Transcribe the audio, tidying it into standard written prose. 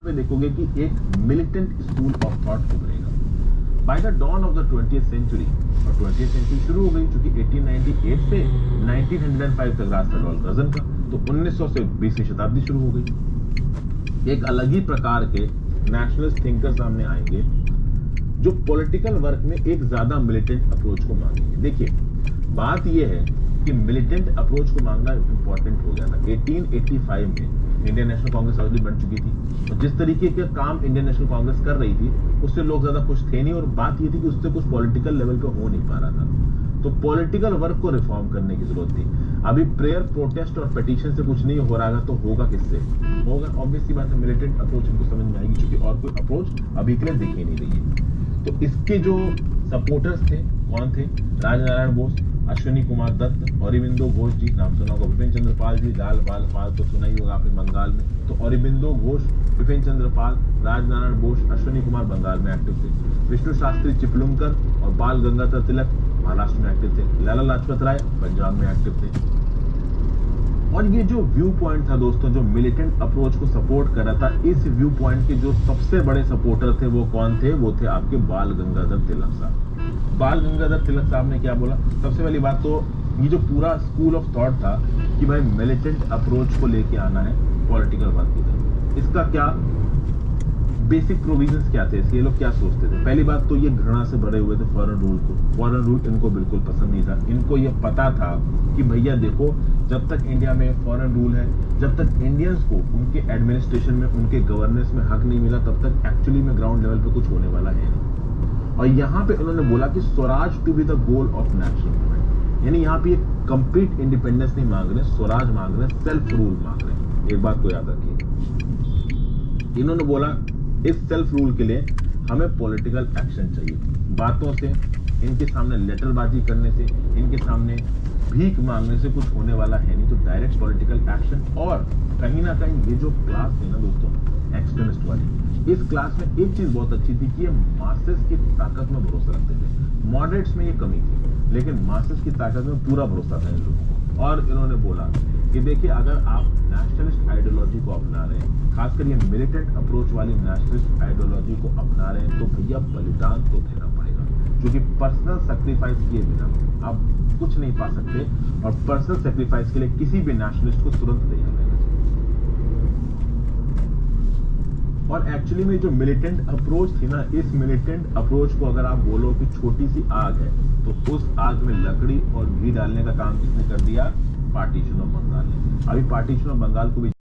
में देखोगे कि एक मिलिटेंट स्कूल ऑफ थॉट उभरेगा by the dawn of the 20th century. और 20th सेंचुरी शुरू हो गई चूंकि 1898 से 1905 तक राज था लॉर्ड कर्जन का, तो 1900 से 20वीं शताब्दी शुरू हो गई। एक अलग ही प्रकार के नेशनलिस्ट थिंकर सामने आएंगे जो पॉलिटिकल वर्क में एक ज्यादा मिलिटेंट अप्रोच को मांगेंगे। देखिए बात यह है कि मिलिटेंट अप्रोच को मांगना इंपॉर्टेंट हो गया था। 1885 में इंडियन नेशनल कांग्रेस ऑलरेडी बन चुकी थी और जिस तरीके के काम इंडियन नेशनल कांग्रेस कर रही थी उससे लोग ज्यादा खुश थे नहीं, और बात यह थी कि उससे कुछ पॉलिटिकल लेवल पे हो नहीं पा रहा था, तो पॉलिटिकल वर्क को रिफॉर्म करने की जरूरत थी। अभी प्रेयर, प्रोटेस्ट और पिटीशन से कुछ नहीं हो रहा, तो होगा किससे? होगा ऑब्वियसली बात है मिलिटेंट अप्रोच इनको समझ में आएगी, क्योंकि और कोई अप्रोच अभी के लिए दिख ही नहीं रही है। तो इसके जो सपोर्टर्स थे कौन थे? राजनारायण बोस, अश्विनी कुमार दत्त, औरबिंदो घोष जी, नाम सुना होगा, विपिन चंद्र पाल जी, लाल बाल पाल तो सुना ही होगा आपने बंगाल में। तो औरबिंदो घोष, विपिन चंद्र पाल, राजनारायण बोस, अश्विनी कुमार बंगाल में एक्टिव थे। विष्णु शास्त्री चिपलुंकर और बाल गंगाधर तिलक महाराष्ट्र में एक्टिव थे। लाला लाजपत राय पंजाब में एक्टिव थे। और ये जो व्यू पॉइंट था दोस्तों, जो मिलिटेंट अप्रोच को सपोर्ट कर रहा था, इस व्यू पॉइंट के जो सबसे बड़े सपोर्टर थे वो कौन थे? वो थे आपके बाल गंगाधर तिलक साहब। बाल गंगाधर तिलक साहब ने क्या बोला? सबसे पहली बात तो ये जो पूरा स्कूल ऑफ थॉट था कि भाई मिलिटेंट अप्रोच को लेके आना है पॉलिटिकल वर्क की तरफ, इसका क्या बेसिक प्रोविजंस क्या थे, इसके लोग क्या सोचते थे? पहली बात तो ये घृणा से भरे हुए थे फॉरेन रूल को। फॉरेन रूल इनको बिल्कुल पसंद नहीं था। इनको ये पता था कि भैया देखो, जब तक इंडिया में फॉरेन रूल है, जब तक इंडियंस को उनके एडमिनिस्ट्रेशन में, उनके गवर्नेंस में हक नहीं मिला, तब तक एक्चुअली में ग्राउंड लेवल पे कुछ होने वाला है नहीं। और यहाँ पे उन्होंने बोला कि swaraj to be the goal of national movement, यानी यहाँ पे कंप्लीट इंडिपेंडेंस नहीं मांग रहे, स्वराज मांग रहे, सेल्फ रूल मांग रहे। एक बात को याद रखिए, इन्होंने बोला इस सेल्फ रूल के लिए हमें पॉलिटिकल एक्शन चाहिए। बातों से, इनके सामने लेटरबाजी करने से, इनके सामने भीख मांगने से कुछ होने वाला है नहीं, तो डायरेक्ट पॉलिटिकल एक्शन। और कहीं ना कहीं ये जो क्लास है ना दोस्तों, एक्सट्रीमिस्ट वाली, इस क्लास में एक चीज बहुत अच्छी थी कि ये मासेस की ताकत में भरोसा रखते थे। मॉडरेट्स में ये कमी थी, लेकिन मासेस की ताकत में पूरा भरोसा था इन लोगों को। और इन्होंने बोला कि देखिए, अगर आप नेशनलिस्ट आइडियोलॉजी को अपना रहे हैं, खासकर ये मिलिटेंट अप्रोच वाली नेशनलिस्ट आइडियोलॉजी को अपना रहे हैं, तो भैया बलिदान तो देना पड़ेगा, क्योंकि पर्सनल सैक्रिफाइस किए बिना आप कुछ नहीं पा सकते। और पर्सनल सैक्रिफाइस के लिए किसी भी नेशनलिस्ट को तुरंत तैयार रहना चाहिए। और एक्चुअली में जो मिलिटेंट अप्रोच थी ना, इस मिलिटेंट अप्रोच को अगर आप बोलो कि छोटी सी आग है, तो उस आग में लकड़ी और घी डालने का काम किसने कर दिया? पार्टीशन ऑफ बंगाल ने। अभी पार्टीशन ऑफ बंगाल को भी